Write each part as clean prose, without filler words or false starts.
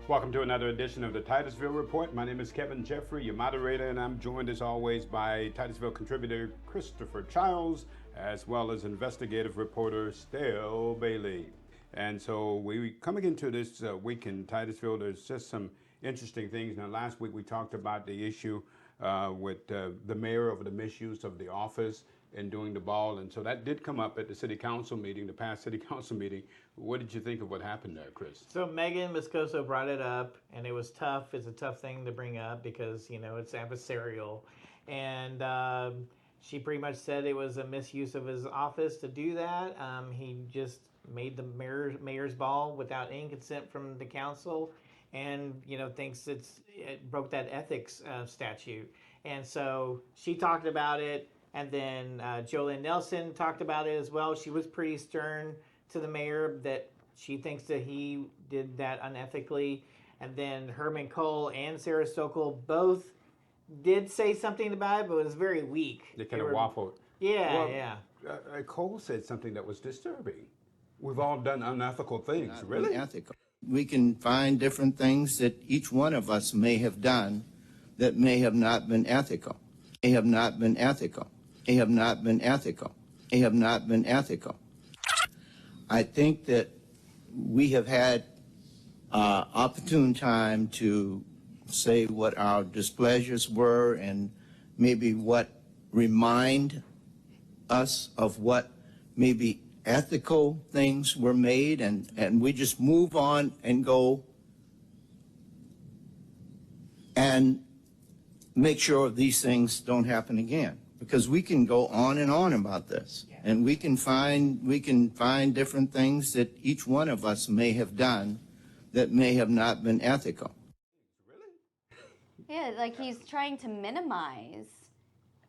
Welcome to another edition of the Titusville Report. My name is Kevin Jeffrey, your moderator, and I'm joined as always by Titusville contributor Christopher Childs, as well as investigative reporter Stale Bailey. And so we coming into this week in Titusville, there's just some interesting things. Now, last week we talked about the issue with the mayor over the misuse of the office and doing the ball, and so that did come up at the city council meeting, the past city council meeting. What did you think of what happened there, Chris? So Megan Moscoso brought it up, and it was tough. It's a tough thing to bring up because, you know, it's adversarial. And she pretty much said it was a misuse of his office to do that. He just made the mayor's ball without any consent from the council, and, you know, thinks it broke that ethics statute. And so she talked about it. And then Jolynn Nelson talked about it as well. She was pretty stern to the mayor that she thinks that he did that unethically. And then Herman Cole and Sarah Stokel both did say something about it, but it was very weak. They kind of waffled. Yeah, well, yeah. Cole said something that was disturbing. We've all done unethical things. Not really? Unethical. We can find different things that each one of us may have done that may have not been ethical. May have not been ethical. They have not been ethical. They have not been ethical. I think that we have had opportune time to say what our displeasures were and maybe what remind us of what maybe ethical things were made, and we just move on and go and make sure these things don't happen again. Because we can go on and on about this, and we can find different things that each one of us may have done that may have not been ethical. Really? Yeah, like he's trying to minimize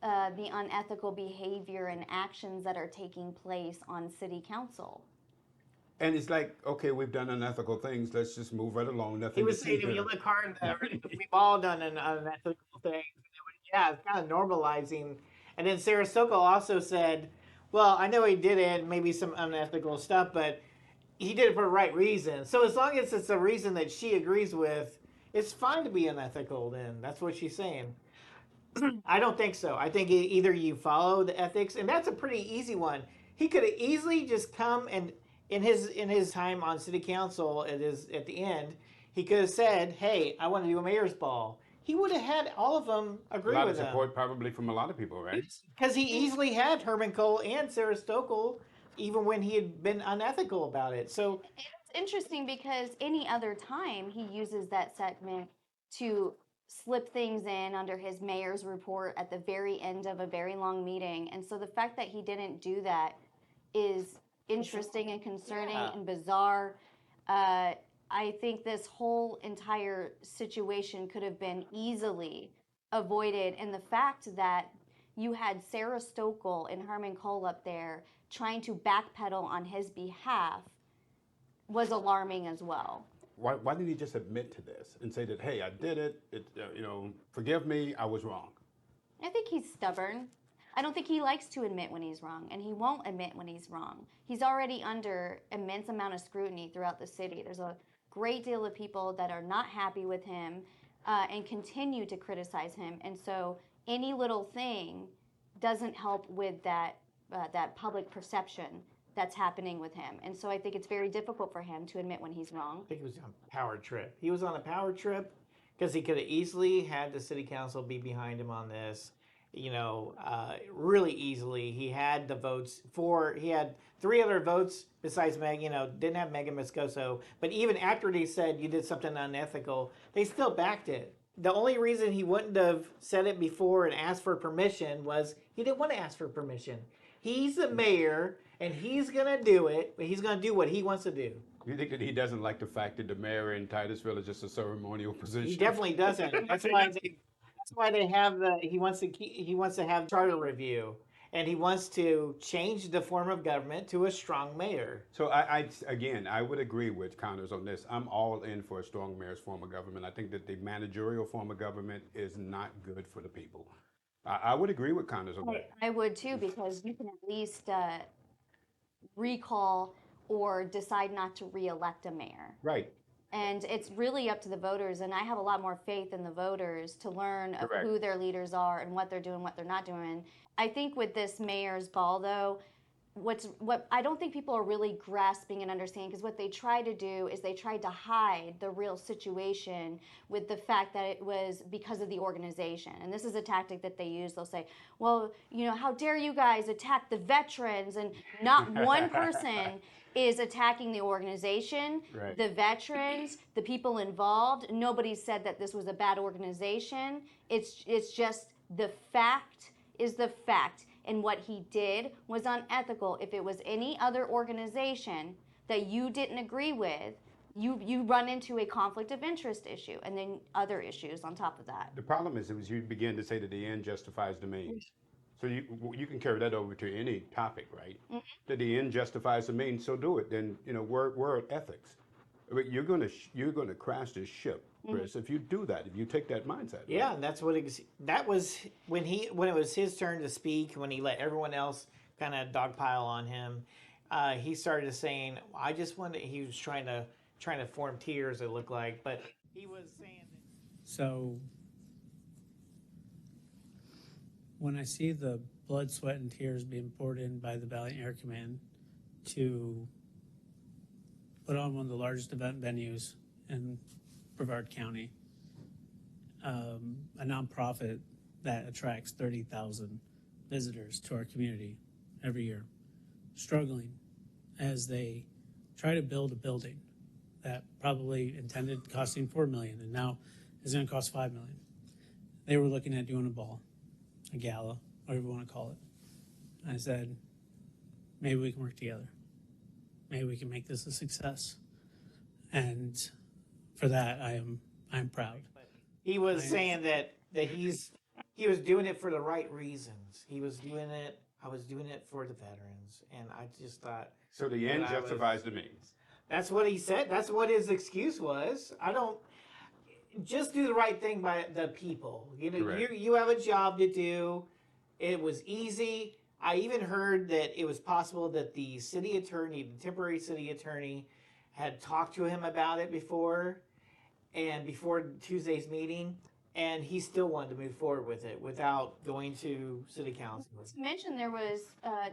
the unethical behavior and actions that are taking place on city council. And it's like, okay, we've done unethical things. Let's just move right along. Nothing. He was saying, if you look hard, we've all done an unethical thing. Yeah, it's kind of normalizing. And then Sarah Stokel also said, well, I know he did it, maybe some unethical stuff, but he did it for the right reason. So as long as it's a reason that she agrees with, it's fine to be unethical then. That's what she's saying. I don't think so. I think either you follow the ethics, and that's a pretty easy one. He could have easily just come and in his time on city council at the end, he could have said, hey, I want to do a mayor's ball. He would have had all of them agree with him. A lot of support probably from a lot of people, right? Because he easily had Herman Cole and Sarah Stokel, even when he had been unethical about it. So it's interesting because any other time he uses that segment to slip things in under his mayor's report at the very end of a very long meeting. And so the fact that he didn't do that is interesting and concerning and bizarre. I think this whole entire situation could have been easily avoided. And the fact that you had Sarah Stokel and Herman Cole up there trying to backpedal on his behalf was alarming as well. Why didn't he just admit to this and say that, hey, I did it, forgive me, I was wrong? I think he's stubborn. I don't think he likes to admit when he's wrong, and he won't admit when he's wrong. He's already under immense amount of scrutiny throughout the city. There's a great deal of people that are not happy with him and continue to criticize him. And so any little thing doesn't help with that public perception that's happening with him. And so I think it's very difficult for him to admit when he's wrong. I think he was on a power trip. He was on a power trip because he could have easily had the city council be behind him on this. Really easily. He had the votes he had 3 other votes besides Meg, didn't have Megan Moscoso. But even after they said you did something unethical, they still backed it. The only reason he wouldn't have said it before and asked for permission was he didn't want to ask for permission. He's the mayor and he's going to do it, but he's going to do what he wants to do. You think that he doesn't like the fact that the mayor in Titusville is just a ceremonial position? He definitely doesn't. That's why they have he wants to have charter review, and he wants to change the form of government to a strong mayor. So I would agree with Connors on this. I'm all in for a strong mayor's form of government. I think that the managerial form of government is not good for the people. I would agree with Connors on that. I would too, because you can at least recall or decide not to re-elect a mayor. Right. And it's really up to the voters, and I have a lot more faith in the voters to learn of Correct. who their leaders are and what they're doing, what they're not doing. I think with this mayor's ball, though, what I don't think people are really grasping and understanding, because what they try to do is they tried to hide the real situation with the fact that it was because of the organization. And this is a tactic that they use. They'll say, well, how dare you guys attack the veterans? And not one person is attacking the organization, Right. the veterans, the people involved. Nobody said that this was a bad organization. It's just the fact is the fact. And what he did was unethical. If it was any other organization that you didn't agree with, you run into a conflict of interest issue, and then other issues on top of that. The problem is you begin to say that the end justifies the means. So you can carry that over to any topic, right? Mm-hmm. That the end justifies the means, so do it. Then we're at ethics. But you're gonna crash this ship, Chris, if you do that. If you take that mindset. Yeah, and that's what that was when it was his turn to speak. When he let everyone else kind of dogpile on him, he started saying, "I just wanted." He was trying to form tiers. It looked like, but he was saying. So when I see the blood, sweat, and tears being poured in by the Valiant Air Command to put on one of the largest event venues in Brevard County, a nonprofit that attracts 30,000 visitors to our community every year, struggling as they try to build a building that probably intended costing $4 million and now is going to cost $5 million. They were looking at doing a ball, a gala, whatever you want to call it. I said, maybe we can work together. Maybe we can make this a success. And for that, I'm proud. He was saying that he was doing it for the right reasons. He was doing it. I was doing it for the veterans, and I just thought. So the end justifies the means. That's what he said. That's what his excuse was. I don't just do the right thing by the people. Correct. You have a job to do. It was easy. I even heard that it was possible that the city attorney, the temporary city attorney, had talked to him about it before Tuesday's meeting, and he still wanted to move forward with it without going to city council. To mention, there was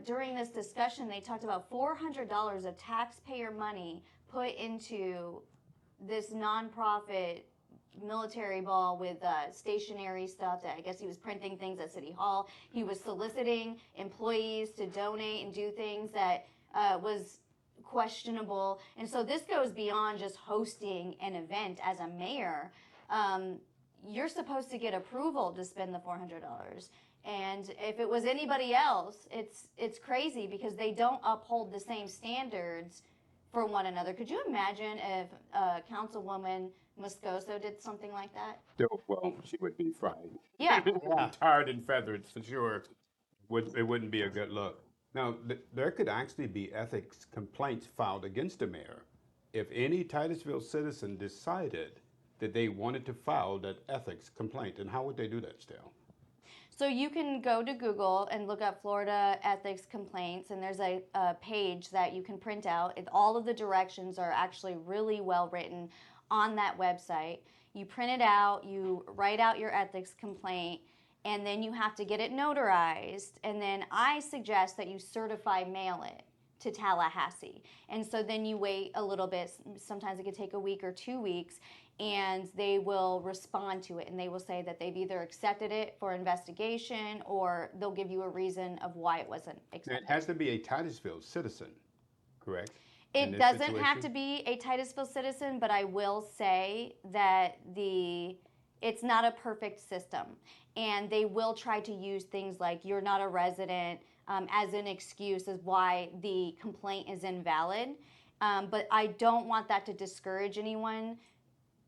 during this discussion they talked about $400 of taxpayer money put into this nonprofit military ball with stationery stuff that I guess he was printing things at City Hall. He was soliciting employees to donate and do things that was questionable. And so this goes beyond just hosting an event as a mayor. You're supposed to get approval to spend the $400. And if it was anybody else, it's crazy because they don't uphold the same standards for one another. Could you imagine if Councilwoman Moscoso did something like that? Well, she would be fried. Yeah. Tarred and feathered for sure. It wouldn't be a good look. Now, there could actually be ethics complaints filed against the mayor if any Titusville citizen decided that they wanted to file that ethics complaint. And how would they do that, still? So you can go to Google and look up Florida ethics complaints, and there's a page that you can print out. All of the directions are actually really well written on that website. You print it out, you write out your ethics complaint, and then you have to get it notarized. And then I suggest that you certify mail it to Tallahassee. And so then you wait a little bit. Sometimes it could take a week or 2 weeks, and they will respond to it. And they will say that they've either accepted it for investigation or they'll give you a reason of why it wasn't Now, accepted. it has to be a Titusville citizen, correct? in It this doesn't have situation? to be a Titusville citizen, but I will say that it's not a perfect system. And they will try to use things like you're not a resident as an excuse as why the complaint is invalid. But I don't want that to discourage anyone.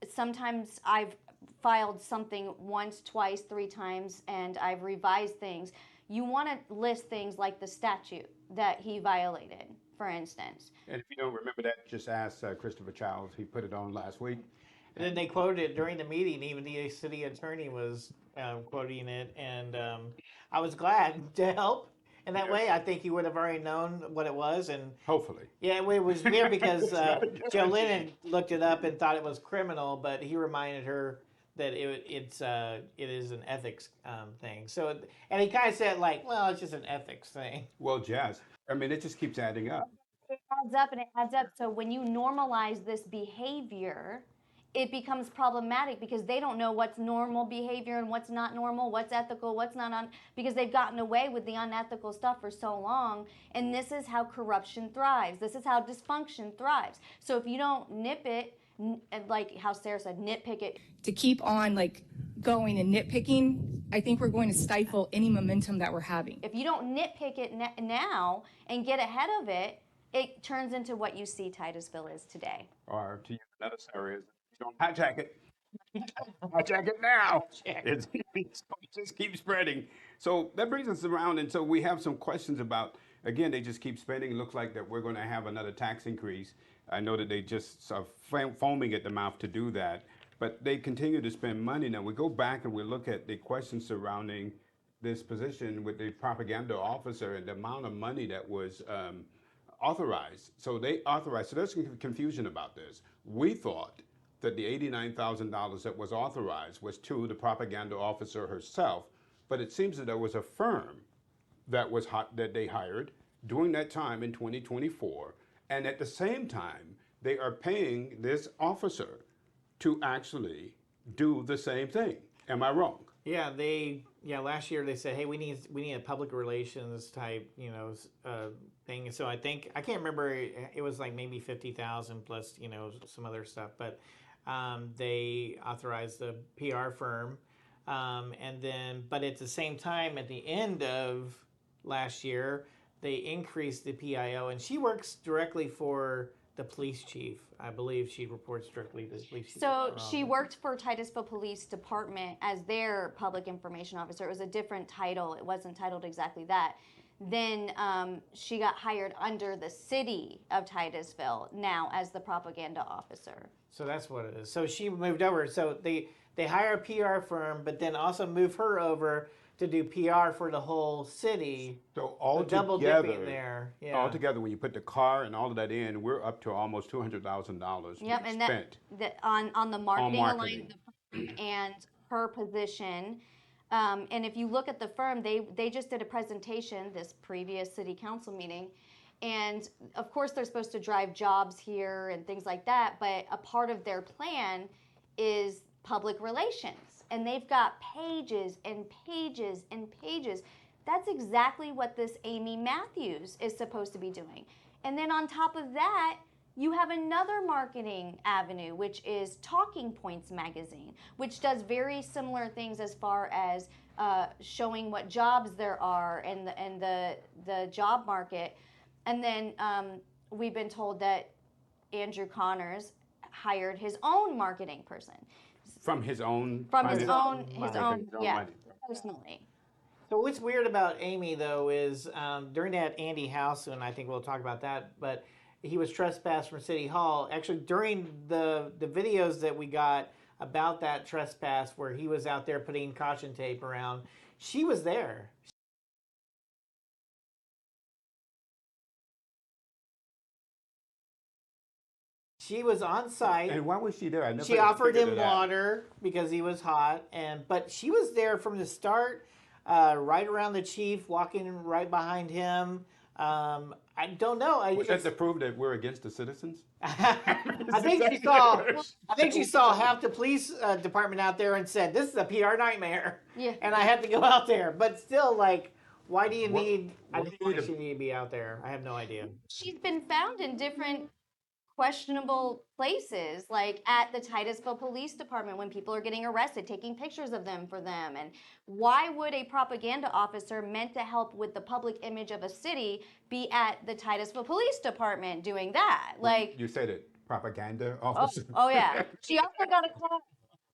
Sometimes I've filed something once, twice, 3 times, and I've revised things. You want to list things like the statute that he violated, for instance. And if you don't remember that, just ask Christopher Childs. He put it on last week. And then they quoted it during the meeting. Even the city attorney was quoting it, and I was glad to help. in that way. I think he would have already known what it was. And Hopefully. yeah, it was weird because not a guarantee. Joe Lennon looked it up and thought it was criminal, but he reminded her that it is an ethics thing. So, and he kind of said like, well, it's just an ethics thing. Well, Jazz, I mean, it just keeps adding up. It adds up and it adds up. So when you normalize this behavior, it becomes problematic because they don't know what's normal behavior and what's not normal, what's ethical, what's not because they've gotten away with the unethical stuff for so long. And this is how corruption thrives. This is how dysfunction thrives. So if you don't nip it, like how Sarah said, nitpick it. To keep on like going and nitpicking, I think we're going to stifle any momentum that we're having. If you don't nitpick it now and get ahead of it, it turns into what you see Titusville is today. Or to use another scenario, you don't hijack it. Hijack it now. It just keeps spreading. So that brings us around, and so we have some questions about, again, they just keep spending. It looks like that we're going to have another tax increase. I know that they just are foaming at the mouth to do that, but they continue to spend money. Now we go back and we look at the questions surrounding this position with the propaganda officer and the amount of money that was authorized. So they authorized, so there's some confusion about this. We thought that the $89,000 that was authorized was to the propaganda officer herself, but it seems that there was a firm that was that they hired during that time in 2024, and at the same time, they are paying this officer to actually do the same thing. Am I wrong? Yeah, last year they said, hey, we need a public relations type, thing. So I can't remember, it was like maybe 50,000 plus, some other stuff, but they authorized the PR firm. But at the same time, at the end of last year, they increased the PIO, and she works directly for the police chief. I believe she reports directly to the police chief. So she worked for Titusville Police Department as their public information officer. It was a different title. It wasn't titled exactly that. Then she got hired under the city of Titusville now as the propaganda officer. So that's what it is. So she moved over. So they hire a PR firm, but then also move her over to do PR for the whole city. So all double together, dipping there. Yeah. All together, when you put the car and all of that in, we're up to almost $200,000 Yep, and spent. that on the marketing marketing. and her position. And if you look at the firm, they just did a presentation this previous city council meeting. And of course, they're supposed to drive jobs here and things like that. But a part of their plan is public relations. And they've got pages and pages and pages. That's exactly what this Amy Matthews is supposed to be doing. And then on top of that, you have another marketing avenue, which is Talking Points magazine, which does very similar things as far as showing what jobs there are and the job market. And then we've been told that Andrew Connors hired his own marketing person. From his own Yeah, personally. So what's weird about Amy, though, is during that Andy House, and I think we'll talk about that, but he was trespassed from City Hall. Actually, during the videos that we got about that trespass where he was out there putting caution tape around, she was there. She was on site. And why was she there? I never She offered him figured it out. water because he was hot, but she was there from the start, right around the chief, walking right behind him. I don't know. Was that to prove that we're against the citizens? I think she saw half the police department out there and said, "This is a PR nightmare." Yeah. And I had to go out there. But still, like, why do you What- need? I what think do you why need she need to be out there. I have no idea. She's been found in different questionable places, like at the Titusville Police Department when people are getting arrested, taking pictures of them for them. And why would a propaganda officer meant to help with the public image of a city be at the Titusville Police Department doing that? Like, You said it, propaganda officer. oh yeah. She also got a call.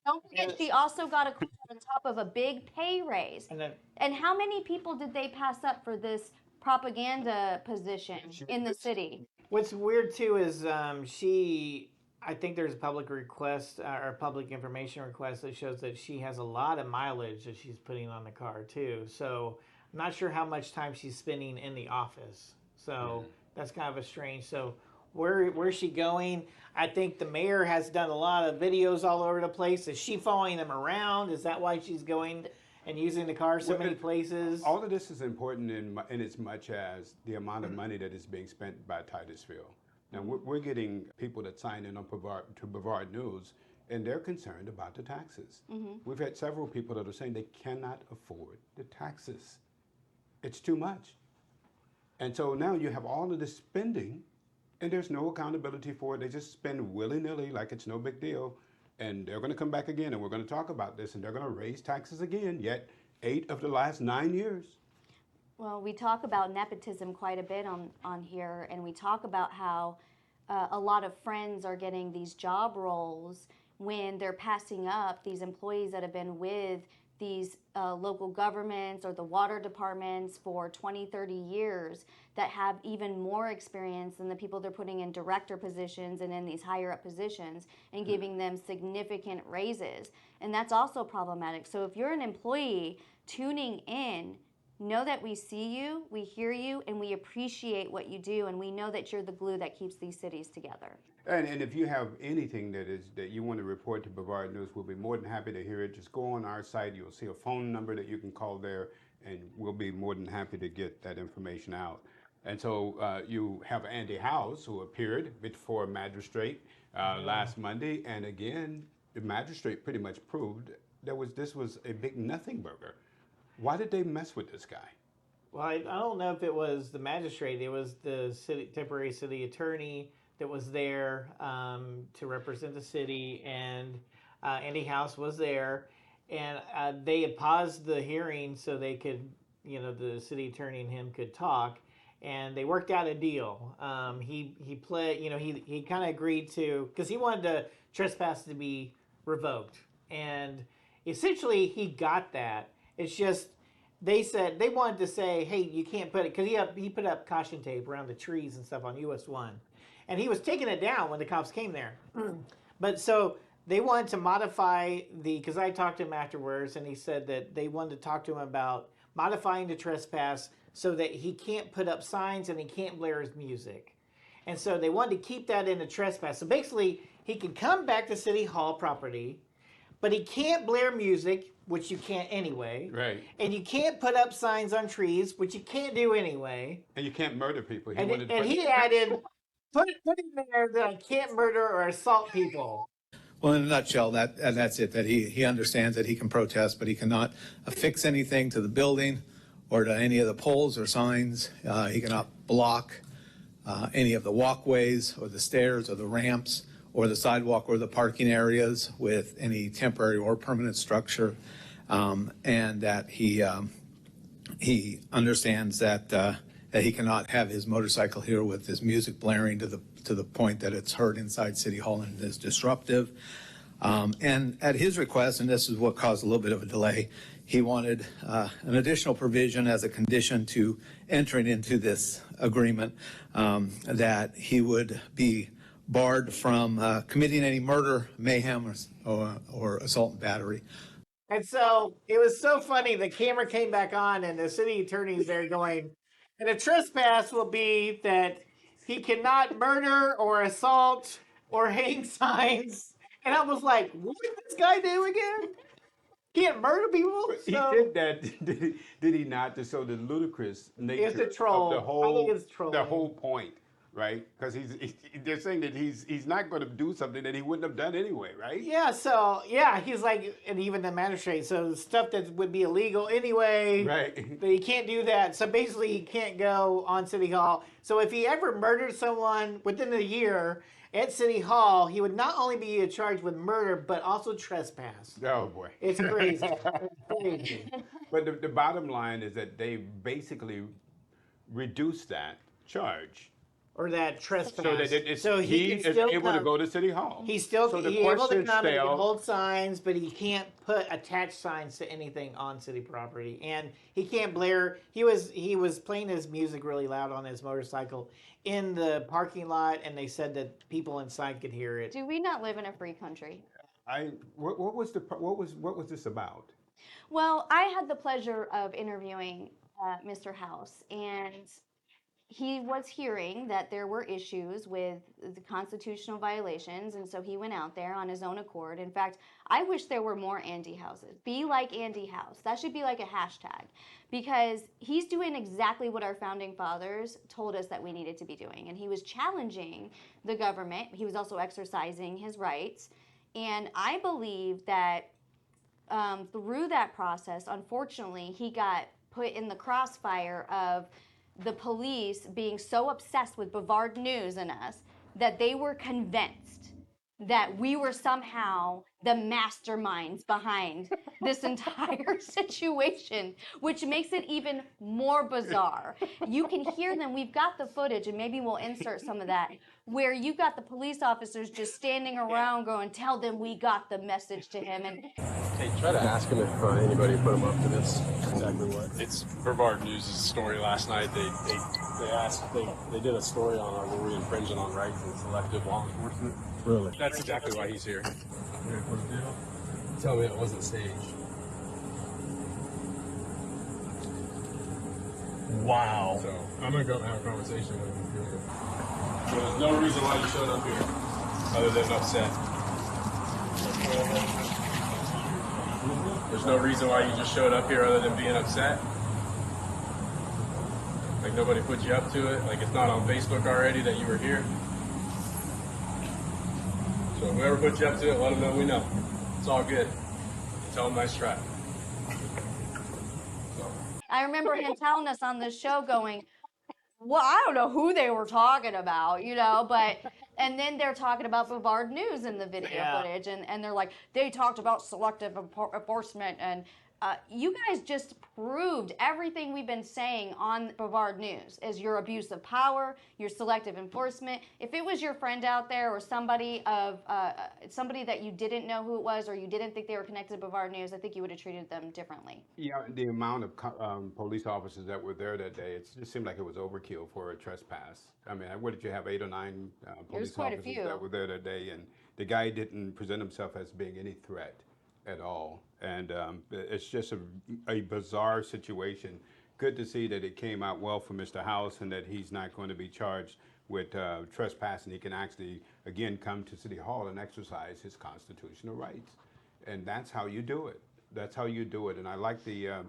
Don't forget, she also got a call on top of a big pay raise. And then, And how many people did they pass up for this propaganda position in the city? what's weird too is I think there's a public request or public information request that shows that she has a lot of mileage that she's putting on the car too. So I'm not sure how much time she's spending in the office. So that's kind of a strange. So where's she going? I think the mayor has done a lot of videos all over the place. Is she following them around? Is that why she's going and using the car so many places? All of this is important in as much as the amount of money that is being spent by Titusville. Now, we're getting people that sign in on Brevard News, and they're concerned about the taxes. We've had several people that are saying they cannot afford the taxes. It's too much. And so now you have all of this spending, and there's no accountability for it. They just spend willy-nilly like it's no big deal. And they're going to come back again, and we're going to talk about this, and they're going to raise taxes again, yet 8 of the last 9 years. Well, we talk about nepotism quite a bit on here, and we talk about how a lot of friends are getting these job roles when they're passing up these employees that have been with these local governments or the water departments for 20, 30 years that have even more experience than the people they're putting in director positions and in these higher up positions and giving them significant raises. And that's also problematic. So if you're an employee tuning in, know that we see you, we hear you, and we appreciate what you do, and we know that you're the glue that keeps these cities together. And if you have anything that you want to report to Brevard News, we'll be more than happy to hear it. Just go on our site. You'll see a phone number that you can call there, and we'll be more than happy to get that information out. And so you have Andy House, who appeared before a magistrate last Monday, and again, the magistrate pretty much proved this was a big nothing burger. Why did they mess with this guy? Well, I don't know if it was the magistrate. It was the temporary city attorney that was there to represent the city, and Andy House was there, and they had paused the hearing so they could, the city attorney and him could talk, and they worked out a deal. He pled, he kind of agreed to, because he wanted the trespass to be revoked, and essentially he got that. It's just they wanted to say, hey, you can't put it, because he put up caution tape around the trees and stuff on US 1. And he was taking it down when the cops came there. But so they wanted to modify because I talked to him afterwards, and he said that they wanted to talk to him about modifying the trespass so that he can't put up signs and he can't blare his music. And so they wanted to keep that in the trespass. So basically, he can come back to City Hall property, but he can't blare music, which you can't anyway. Right. And you can't put up signs on trees, which you can't do anyway. And you can't murder people. He added, put in there that I can't murder or assault people. Well, in a nutshell, that's it, that he understands that he can protest, but he cannot affix anything to the building or to any of the poles or signs. He cannot block any of the walkways or the stairs or the ramps or the sidewalk or the parking areas with any temporary or permanent structure, and that he understands that he cannot have his motorcycle here with his music blaring to the point that it's heard inside City Hall and is disruptive. And at his request, and this is what caused a little bit of a delay, he wanted an additional provision as a condition to entering into this agreement, that he would be barred from committing any murder, mayhem, or assault and battery. And so it was so funny. The camera came back on, and the city attorney's there going, and a trespass will be that he cannot murder or assault or hang signs. And I was like, what did this guy do again? He can't murder people? He did that, did he not, to show the ludicrous nature It's a troll. of the whole, I think it's trolling. The whole point, right? Because they're saying that he's not going to do something that he wouldn't have done anyway, right? Yeah, so, yeah, he's like, and even the magistrate, so the stuff that would be illegal anyway, Right. that he can't do that. So basically, he can't go on City Hall. So if he ever murdered someone within a year at City Hall, he would not only be charged with murder, but also trespass. Oh, boy. It's crazy. It's crazy. But the bottom line is that they basically reduced that charge. Or that trespass. So that so he can is still able to come. go to City Hall. He's still so the able to question come and he can still, hold signs, but he can't put attached signs to anything on city property, and he can't blare. He was playing his music really loud on his motorcycle in the parking lot, and they said that people inside could hear it. Do we not live in a free country? what was this about? Well, I had the pleasure of interviewing Mr. House, and he was hearing that there were issues with the constitutional violations, and so he went out there on his own accord. In fact, I wish there were more Andy Houses. Be like Andy House. That should be like a hashtag, because he's doing exactly what our founding fathers told us that we needed to be doing. And he was challenging the government. He was also exercising his rights. And I believe that through that process, unfortunately, he got put in the crossfire of the police being so obsessed with Brevard News and us that they were convinced that we were somehow the masterminds behind this entire situation, which makes it even more bizarre. You can hear them. We've got the footage, and maybe we'll insert some of that, where you've got the police officers just standing around going, tell them we got the message to him. And hey, try to ask him if anybody put him up to this. Exactly what? It's BrevardNEWS' story last night. They did a story on are we infringing on rights and selective law enforcement. Really? That's exactly why he's here. What deal? Tell me it wasn't staged. Wow. So I'm gonna go have a conversation with him. So there's no reason why you showed up here other than upset. There's no reason why you just showed up here other than being upset. Like nobody put you up to it. Like it's not on Facebook already that you were here. So whoever put you up to it, let them know we know. It's all good. Tell them nice try. I remember him telling us on this show going, well, I don't know who they were talking about, but, and then they're talking about Brevard News in the video footage, and they're like, they talked about selective enforcement, and you guys just proved everything we've been saying on Brevard News is your abuse of power, your selective enforcement. If it was your friend out there or somebody that you didn't know who it was or you didn't think they were connected to Brevard News, I think you would have treated them differently. Yeah, the amount of police officers that were there that day, it just seemed like it was overkill for a trespass. I mean, what did you have, 8 or 9 police officers that were there that day, and the guy didn't present himself as being any threat at all. And it's just a bizarre situation. Good to see that it came out well for Mr. House and that he's not going to be charged with trespass, and he can actually, again, come to City Hall and exercise his constitutional rights. And that's how you do it. That's how you do it. And I like the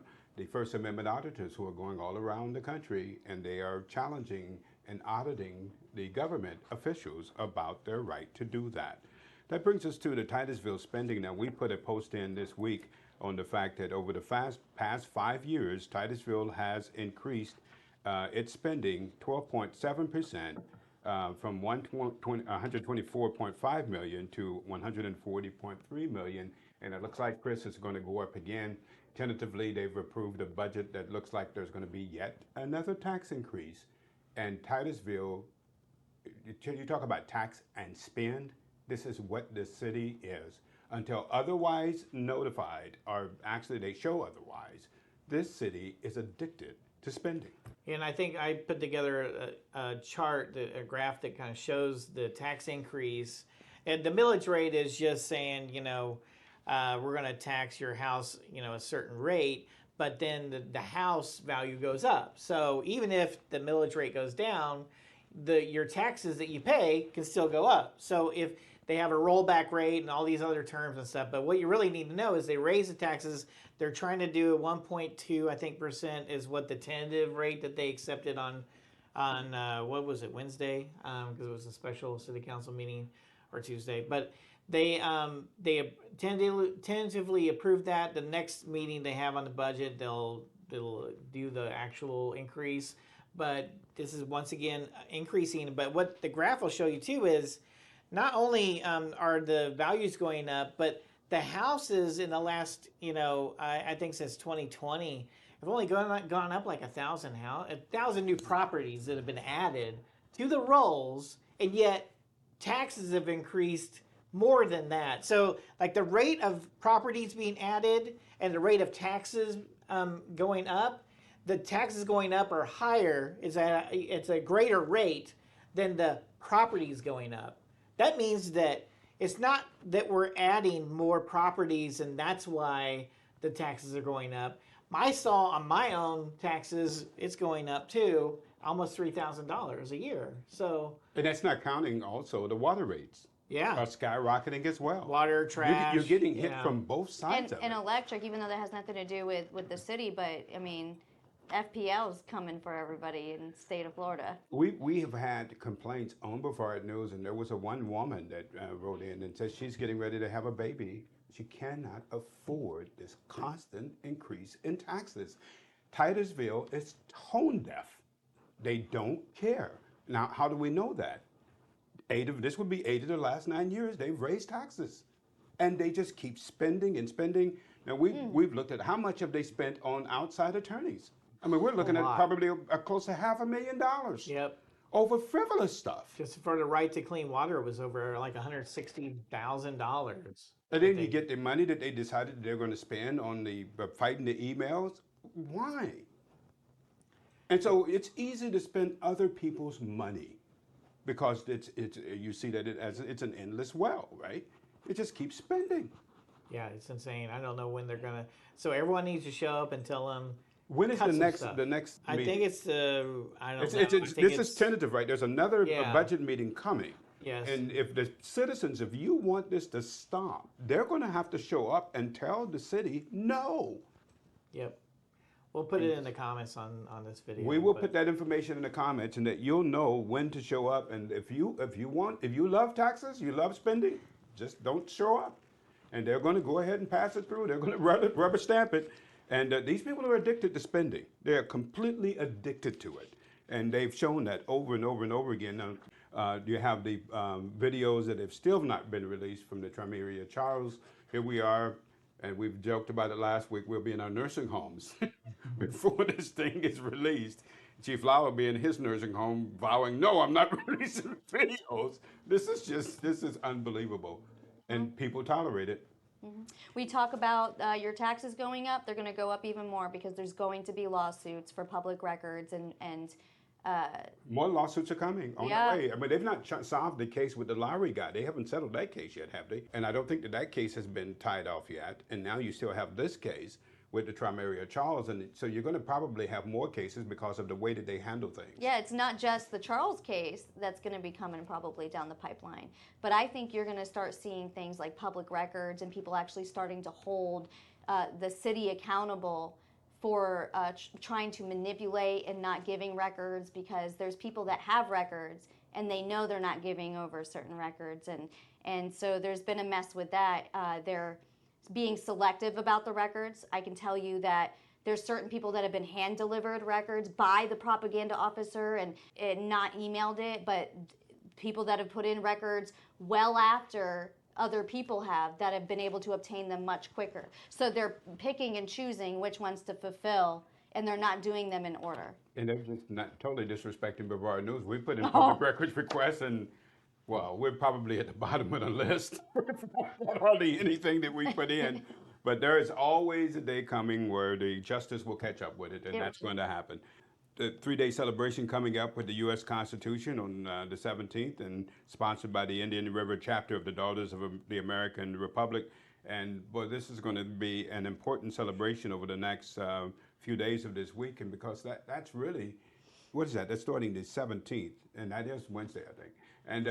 First Amendment auditors who are going all around the country, and they are challenging and auditing the government officials about their right to do that. That brings us to the Titusville spending. Now, we put a post in this week on the fact that over the past 5 years, Titusville has increased its spending 12.7%, from $124.5 million to $140.3 million. And it looks like, Chris, is going to go up again. Tentatively, they've approved a budget that looks like there's going to be yet another tax increase. And Titusville, you talk about tax and spend. This is what this city is. Until otherwise notified, or actually they show otherwise, this city is addicted to spending. And I think I put together a chart, a graph that kind of shows the tax increase. And the millage rate is just saying, we're going to tax your house, a certain rate, but then the house value goes up. So even if the millage rate goes down, your taxes that you pay can still go up. So if they have a rollback rate and all these other terms and stuff, but what you really need to know is they raise the taxes. They're trying to do 1.2, I think, % is what the tentative rate that they accepted on what was it, Wednesday? Because it was a special city council meeting, or Tuesday. But they tentatively approved that. The next meeting they have on the budget, they'll do the actual increase. But this is once again increasing. But what the graph will show you too is not only are the values going up, but the houses in the last, I think since 2020, have only gone up like 1,000 new properties that have been added to the rolls, and yet taxes have increased more than that. So like the rate of properties being added and the rate of taxes going up, the taxes going up are higher. It's a greater rate than the properties going up. That means that it's not that we're adding more properties and that's why the taxes are going up, I saw on my own taxes, it's going up too, almost $3,000 a year. So, And that's not counting also the water rates yeah, are skyrocketing as well. water, trash. You're getting hit yeah. from both sides And of it. electric, even though that has nothing to do with the city, but I mean, FPL's coming for everybody in the state of Florida. We have had complaints on Brevard News, and there was a one woman that wrote in and said she's getting ready to have a baby. She cannot afford this constant increase in taxes. Titusville is tone deaf. They don't care. Now, how do we know that? This would be 8 of the last 9 years they've raised taxes, and they just keep spending and spending. Now we've looked at how much have they spent on outside attorneys. I mean, we're looking at lot. probably close to $500,000 Yep. over frivolous stuff. Just for the right to clean water was over like $160,000. And then you get the money that they decided they're going to spend on the fighting the emails. Why? And so it's easy to spend other people's money because it's you see that it's an endless well, right? It just keeps spending. Yeah, it's insane. I don't know when they're gonna. So everyone needs to show up and tell them. When is cut the some next stuff. the next I meeting? think it's I don't It's, know. it's, I it's, think this it's, is tentative, right? There's another Yeah. budget meeting coming. Yes. And if the citizens, if you want this to stop, they're going to have to show up and tell the city no. Yep. We'll put it in the comments on this video. We will but- put that information in the comments, and that you'll know when to show up. And if you love taxes, you love spending, just don't show up. And they're going to go ahead and pass it through. They're going to rubber stamp it. And these people are addicted to spending. They're completely addicted to it. And they've shown that over and over and over again. Now, you have the videos that have still not been released from the Tramiria Charles. Here we are, and we've joked about it last week. We'll be in our nursing homes before this thing is released. Chief Lauer will be in his nursing home vowing, no, I'm not releasing videos. This is unbelievable. And people tolerate it. We talk about your taxes going up. They're going to go up even more because there's going to be lawsuits for public records and More lawsuits are coming on Yeah. the way. I mean, they've not solved the case with the Lowry guy. They haven't settled that case yet, have they? And I don't think that case has been tied off yet. And now you still have this case with the Tramiria Charles. And so you're going to probably have more cases because of the way that they handle things. yeah, it's not just the Charles case that's going to be coming probably down the pipeline. But I think you're going to start seeing things like public records and people actually starting to hold the city accountable for trying to manipulate and not giving records, because there's people that have records and they know they're not giving over certain records. And so there's been a mess with that. They're being selective about the records. I can tell you that there's certain people that have been hand-delivered records by the propaganda officer and not emailed it, but people that have put in records well after other people have that have been able to obtain them much quicker. So they're picking and choosing which ones to fulfill, and they're not doing them in order. And they're just not totally disrespecting Brevard News. We put in public records requests, and well, we're probably at the bottom of the list. Not hardly anything that we put in. But there is always a day coming where the justice will catch up with it, and that's going to happen. The 3-day celebration coming up with the U.S. Constitution on the 17th, and sponsored by the Indian River chapter of the Daughters of the American Republic. And boy, this is going to be an important celebration over the next few days of this week, and because that's really, what is that? That's starting the 17th, and that is Wednesday, I think. And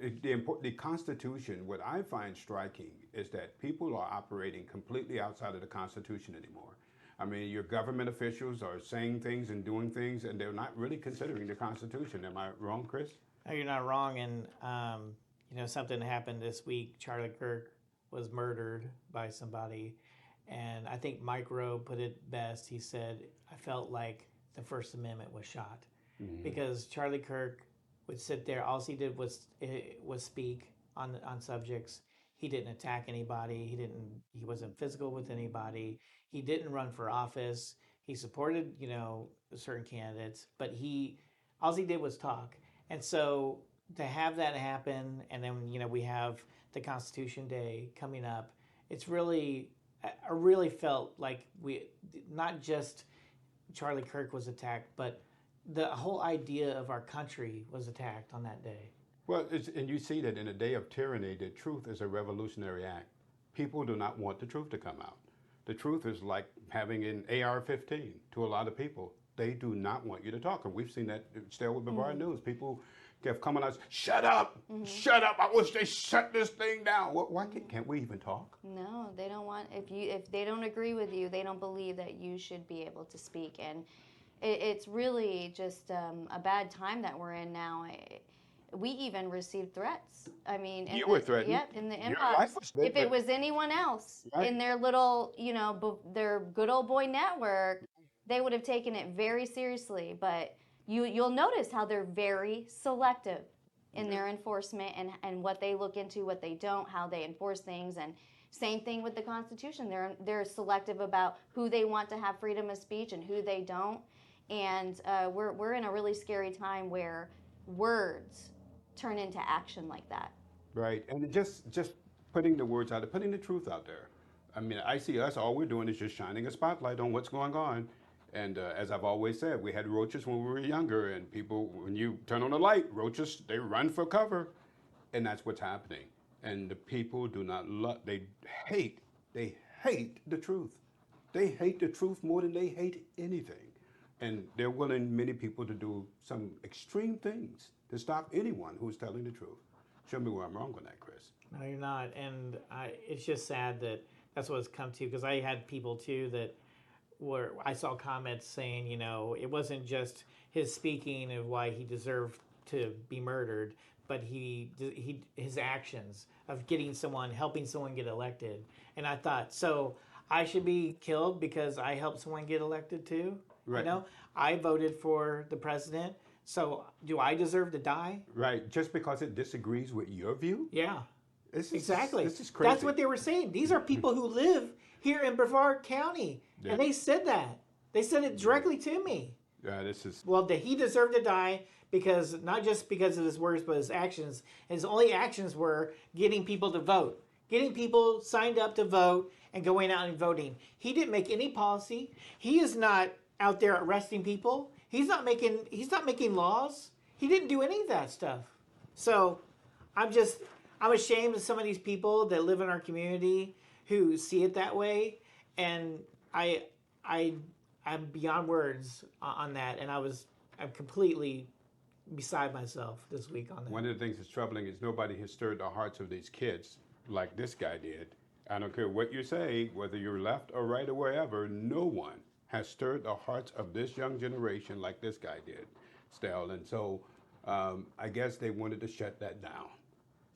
the Constitution, what I find striking is that people are operating completely outside of the Constitution anymore. I mean, your government officials are saying things and doing things, and they're not really considering the Constitution. Am I wrong, Chris? No, you're not wrong. And, something happened this week. Charlie Kirk was murdered by somebody. And I think Mike Rowe put it best. He said, I felt like the First Amendment was shot. Because Charlie Kirk would sit there. All he did was speak on subjects. He didn't attack anybody. He wasn't physical with anybody. He didn't run for office. He supported, certain candidates, but all he did was talk. And so to have that happen, and then, we have the Constitution Day coming up, it's really, I really felt like not just Charlie Kirk was attacked, but the whole idea of our country was attacked on that day. Well, and you see that in a day of tyranny, the truth is a revolutionary act. People do not want the truth to come out. The truth is like having an AR-15 to a lot of people. They do not want you to talk. And we've seen that still with BrevardNEWS. People have come on us, shut up, shut up. I wish they shut this thing down. Why can't we even talk? No, they don't want, if they don't agree with you, they don't believe that you should be able to speak. And it's really just a bad time that we're in now. We even received threats. I mean, you were threatened. Yep, in the Your inbox. life was If it was anyone else in their little, their good old boy network, they would have taken it very seriously. But you'll notice how they're very selective in their enforcement and what they look into, what they don't, how they enforce things. And same thing with the Constitution. They're selective about who they want to have freedom of speech and who they don't. And we're in a really scary time where words turn into action like that. Right, and just putting the words out there, putting the truth out there. I mean, I see us, all we're doing is just shining a spotlight on what's going on. And as I've always said, we had roaches when we were younger, and people, when you turn on the light, roaches, they run for cover. And that's what's happening. And the people do not love, they hate the truth. They hate the truth more than they hate anything. And they're willing, many people, to do some extreme things to stop anyone who's telling the truth. Show me where I'm wrong on that, Chris. No, you're not. And it's just sad that that's what it's come to, because I had people too that I saw comments saying, it wasn't just his speaking of why he deserved to be murdered, but his actions of helping someone get elected. And I thought, so I should be killed because I helped someone get elected too? Right. I voted for the president, so do I deserve to die? Right, just because it disagrees with your view? Yeah. Exactly. This is crazy. That's what they were saying. These are people who live here in Brevard County, and they said that. They said it directly to me. Yeah, this is... Well, that he deserved to die because, not just because of his words, but his actions. His only actions were getting people to vote, getting people signed up to vote and going out and voting. He didn't make any policy. He is not out there arresting people. He's not making laws. He didn't do any of that stuff. So I'm ashamed of some of these people that live in our community who see it that way. And I'm beyond words on that. And I'm completely beside myself this week on that. One of the things that's troubling is nobody has stirred the hearts of these kids like this guy did. I don't care what you say, whether you're left or right or wherever, no one has stirred the hearts of this young generation like this guy did, Stell. And so I guess they wanted to shut that down,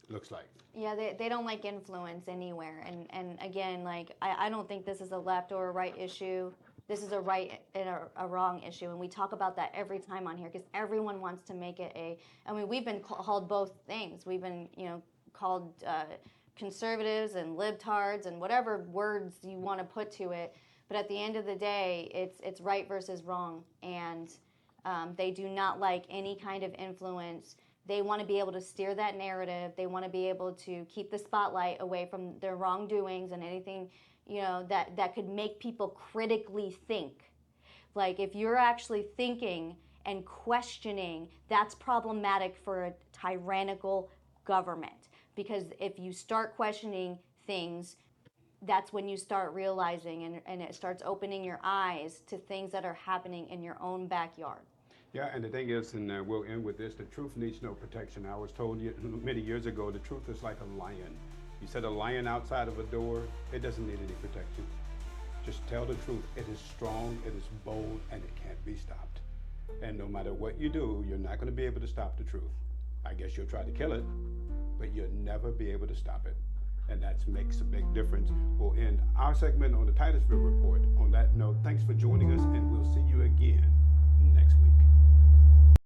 looks like. Yeah, they don't like influence anywhere. And again, I don't think this is a left or a right issue. This is a right and a wrong issue. And we talk about that every time on here because everyone wants to make it we've been called both things. We've been, called conservatives and libtards and whatever words you want to put to it. But at the end of the day, it's right versus wrong, and they do not like any kind of influence. They want to be able to steer that narrative. They want to be able to keep the spotlight away from their wrongdoings and anything, that could make people critically think. Like if you're actually thinking and questioning, that's problematic for a tyrannical government. Because if you start questioning things, that's when you start realizing and it starts opening your eyes to things that are happening in your own backyard. Yeah, and the thing is, and we'll end with this, the truth needs no protection. I was told many years ago, the truth is like a lion. You set a lion outside of a door, it doesn't need any protection. Just tell the truth. It is strong, it is bold, and it can't be stopped. And no matter what you do, you're not going to be able to stop the truth. I guess you'll try to kill it, but you'll never be able to stop it. And that makes a big difference. We'll end our segment on the Titusville Report. On that note, thanks for joining us. And